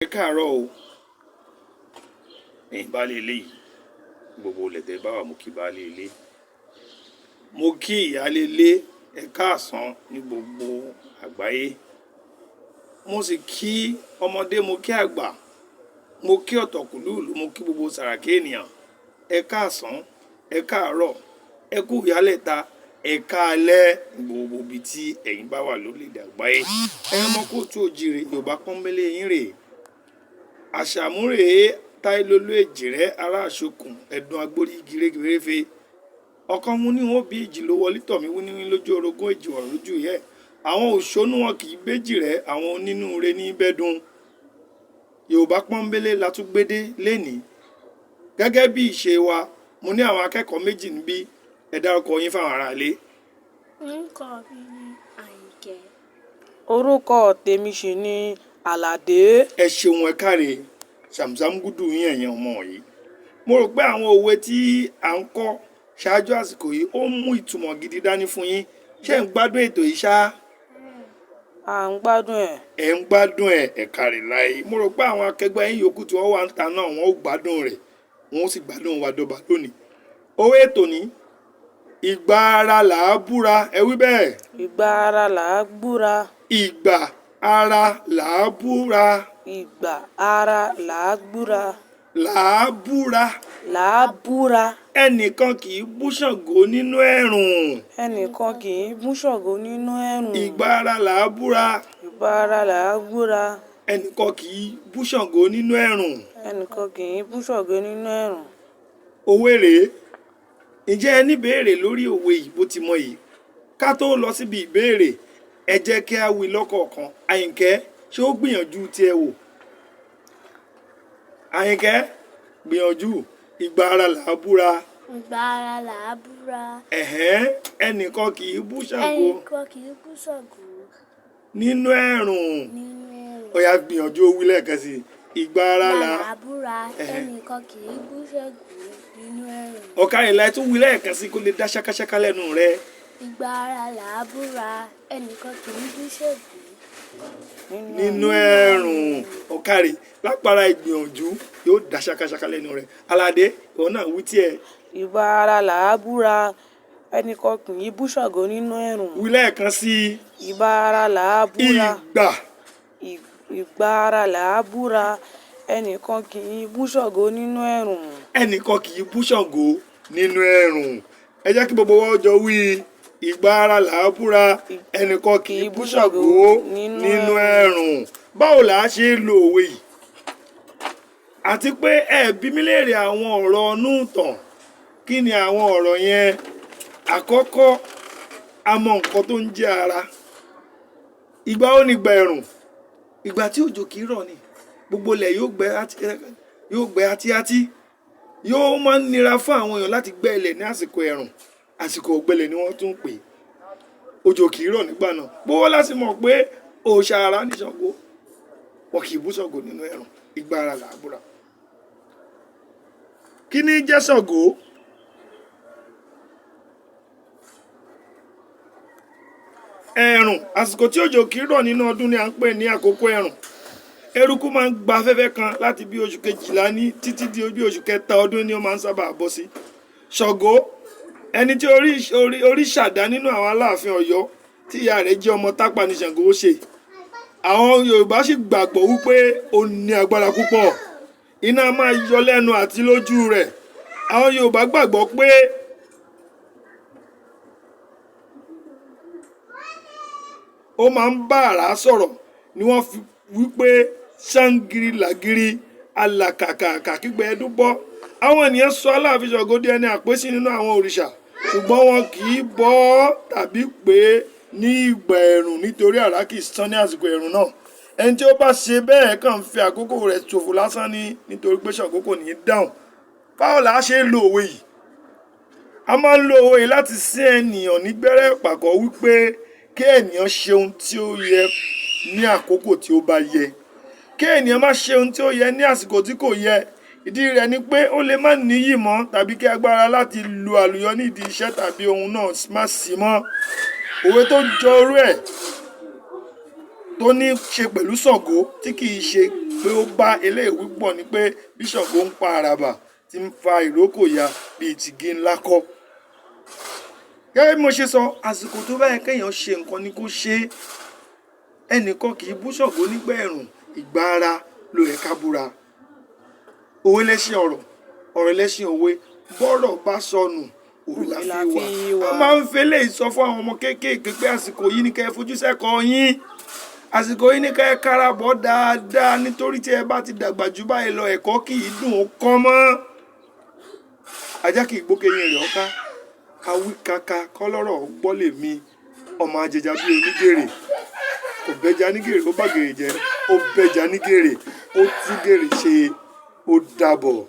Ẹ káàárọ̀ o, ẹ̀yin baálé ilé yìí, gbogbo lẹ̀tẹ̀ bá wà mo kí baálé ilé. Mo kí ìyálé ilé ẹ káàsán ní gbogbo àgbáyé. Mo sì kí ọmọdé, mo kí àgbà, mo kí ọ̀tọ̀kùlúùlú, mo kí gbogbo sàràkí ènìyàn. Ẹ káàsán, ẹ káàárọ̀, ẹ kú ìyálẹ̀ta, ẹ káalẹ́ gbogbo ibi tí ẹ̀yin bá wà lórílẹ̀-èdè àgbáyé. Ẹ̀yin ọmọ kóòtù òjíire Yorùbá pọ́nbélé yín rèé. Àṣàmúrè táìlólú èjìrẹ́ ará àṣokùn ẹ̀dùn agbórí igi régéréfe ọkàn mú ní wọn bí ìjì ló wọlé tọ̀mí wíníwí lójú orogún èjì wọ̀n lójú yẹ àwọn òṣónú wọn kì í béjì rẹ àwọn onínúure ní bẹ́dùn. Yorùbá pọ́nbélé la tún gbédé lénìí gẹ́gẹ́ bí ìṣe wa. Mo ní àwọn akẹ́kọ̀ọ́ méjì níbí, ẹ dárúkọ yín fáwọn aráalé. Orúkọ mi ni Àyìnkẹ́. Orúkọ tèmi sì ni Àlàdé. Ẹ ṣeun, ẹ káre ṣàmùsàmùgùdù yín ẹ̀yin ọmọ yìí. Mo rò pé àwọn òwe tí à ń kọ́ ṣáájú àsìkò yìí ó mú ìtumọ̀ gidi dání fún yín. Ṣé ń gbádùn ètò yìí ṣá? À ń gbádùn ẹ̀. Ẹ ń gbádùn ẹ̀, ẹ káre láyé. Mo rò pé àwọn akẹgbẹ́ yín yòókù tí wọ́n wà ń ta náà wọ́n ó gbádùn rẹ̀, wọ́n ó sì gbádùn wa dọ́ba lónìí. Òwe ètò ní ìgbà ara là á búra, ẹ wí bẹ́ẹ̀. Ìgbà ara là á búra. Ìgbà ara là á búra. Ìgbà ara là á búra. Là á búra. Là á búra. Ẹnìkan kì í bú Ṣàngó nínú ẹ̀rùn. Ẹnìkan kì í bú Ṣàngó nínú ẹ̀rùn. Ìgbà ara là á búra. Ìgbà ara là á búra. Ẹnìkan kì í bú Ṣàngó nínú ẹ̀rùn. Ẹnìkan kì í bú Ṣàngó nínú ẹ̀rùn. Òwe rèé. Ǹjẹ́ ẹ ní ìbéèrè lórí òwe yìí bó ti mọ yìí? Ká tó lọ síbi ìbéèrè, ẹ jẹ́ kí a wí lọ́kọ̀ọ̀kan. Àyìnkẹ́, ṣé ó gbìyànjú tiẹ̀ wò? Àyìnkẹ́, gbìyànjú. Ìgbà ara là á búra. Ìgbà ara là á búra. Ẹnìkan kì í bú Ṣàngó Ẹnìkan kì í bú Ṣàngó nínú ẹ̀rùn. nínú ẹ̀rùn. Ó yá gbìyànjú ó wí lẹ́ẹ̀kan sí i. Ìgbà ara là Là á búra. Ẹnìkan kì í bú Ṣàngó nínú ẹ̀rùn. ọ̀kàrìnlá tún wí lẹ́ẹ̀kan sí i kó lè dá ṣákáṣáká lẹ́nu rẹ. Ìgbà ara là á búra. Ẹnìkan kì í bú Ṣàngó Nínú ẹ̀rùn. Ọ̀kàrì lápára ìgbìyànjú yóò dá ṣákáṣáká lẹ́nu rẹ. Aládé, ìwọ náà wí tiẹ̀. Ìgbà ara là á búra. Ẹnìkan kì í bú Ṣàngó nínú ẹ̀rùn. Wí lẹ́ẹ̀kan sí i. Ìgbà ara là á búra. Ìgbà. Ìgbà ara là á búra. Ẹnìkan kì í bú Ṣàngó nínú ẹ̀rùn. Ẹnìkan kì í bú Ṣàngó nínú ẹ̀rùn. Ẹ jẹ́ kí gbogbo wọn jọ wí. Ìgbà ara là á búra. Ẹnìkan kì í bú Ṣàngó nínú ẹ̀rùn. Báwo là á ṣe lo òwe yìí? Àti pé ẹ bi mí léèrè àwọn ọ̀rọ̀ inú ìtàn. Kí ni àwọn ọ̀rọ̀ yẹn? Àkọ́kọ́, a mọ nǹkan tó ń jẹ́ ara. Ìgbà ó ní ìgbà ẹ̀rùn. Ìgbà tí òjò kì í rọ̀ ni. Gbogbo ilẹ̀ yóò gbẹ átíátí. Yóò máa ń nira fún àwọn èèyàn láti gbẹ́ ilẹ̀ ní àsìkò ẹ̀rùn. Àsìkò ọ̀gbẹlẹ̀ ni wọ́n tún pè é. Òjò kì í rọ̀ nígbà náà. Gbówó láti mọ̀ pé òòṣà ara ní Ṣàngó. Wọn kì í bú Ṣàngó nínú ẹ̀rùn. Ìgbà ara là á búra. Kí ni jẹ́ Ṣàngó? Ẹ̀rùn, àsìkò tí òjò kì í rọ̀ nínú ọdún ni à ń pè ní àkókò ẹ̀rùn. Eruku máa ń gba afẹ́fẹ́ kan láti bí oṣù kejìlá ní títí di bí oṣù kẹta ọdún ni ó máa ń sábà bọ́ sí. Ṣàngó, ẹni tí orí ṣàdá nínú àwọn Aláàfin Ọ̀yọ́ tí ìyá rẹ̀ jẹ́ ọmọ Tápà ní Ṣàngó ṣe. Àwọn Yorùbá sì gbàgbọ́ wípé ó ní agbára púpọ̀. Iná máa yọ lẹ́nu àti lójú rẹ̀. Àwọn Yorùbá gbàgbọ́ pé ó máa ń bá àrá sọ̀rọ̀ ni wọ́n fi wípé ṣáńgìrì làgìrì alàkàkàkà kígbe ẹdún bọ́. Àwọn ènìyàn sọ Aláàfin Ṣàngó di ẹni àpésí nínú àwọn òrìṣà, ṣùgbọ́n wọn kì í bọ́ tàbí pé ní ìgbà ẹ̀rùn nítorí àrá kì í sán ní àsìkò ẹ̀rùn náà. Ẹni tí ó bá ṣe bẹ́ẹ̀ kàn fi àkókò rẹ̀ ṣòfò lásán ni nítorí pé Ṣàngó kò ní í dáhùn. Báwo la ṣe lo òwe yìí? A máa ń lo òwe yìí láti sín ènìyàn nígbẹ́rẹ́ ìpàkọ́ wípé kí ènìyàn ṣe ohun tí ó yẹ ní àkókò tí ó bá yẹ. Kí ènìyàn má ṣe ohun tí ó yẹ ní àsìkò tí kò yẹ. Ìdí rẹ̀ ni pé ó lè má níyì mọ́ tàbí kí agbára láti lu àlùyọ nídìí iṣẹ́ tàbí ohun náà má sí mọ́. Òwe tó jọ orú ẹ̀ tó ní ṣe pẹ̀lú Ṣàngó tí kì í ṣe pé ó bá eléyìí pọ̀ ni pé bí Ṣàngó ń pa àràbà tí ń fa ìrókò ya bíi tìgí ńlá kọ́. Gẹ́gẹ́ bí mo ṣe sọ, àsìkò tó bá yẹ kéèyàn ṣe nǹkan ni kó ṣe é. Ẹnìkan kì í bú Ṣàngó nígbà ẹ̀rùn, ìgbà ara ló yẹ ká búra. Òwe lẹ́ṣin ọ̀rọ̀, ọ̀rọ̀ lẹ́ṣin òwe, bọ́rọ̀ bá sọnù òwe la fi wà. A máa ń fẹ́lẹ̀ sọ fún àwọn ọmọ kéékèèké pé àsìkò yìí ni kẹ́ ẹ fojú sẹ́kọ̀ọ́ yín, àsìkò yìí ni kẹ́ ẹ kárabọ̀ dáadáa, nítorí tí ẹ bá ti dàgbà jù báyìí lọ ẹ̀kọ́ kì í dùn ó kọ́ mọ́. Ajá kì í gbókeyín rẹ̀ ọ̀ká, awí kaka kọ́lọ́rọ̀ gbọ́ lè mi, ọmọ ajẹjà bí onígèrè, kò bẹ́jà nígèrè ó bá gèrè jẹ, ó bẹ́jà nígèrè ó tú gèrè ṣe, ó dàbọ̀.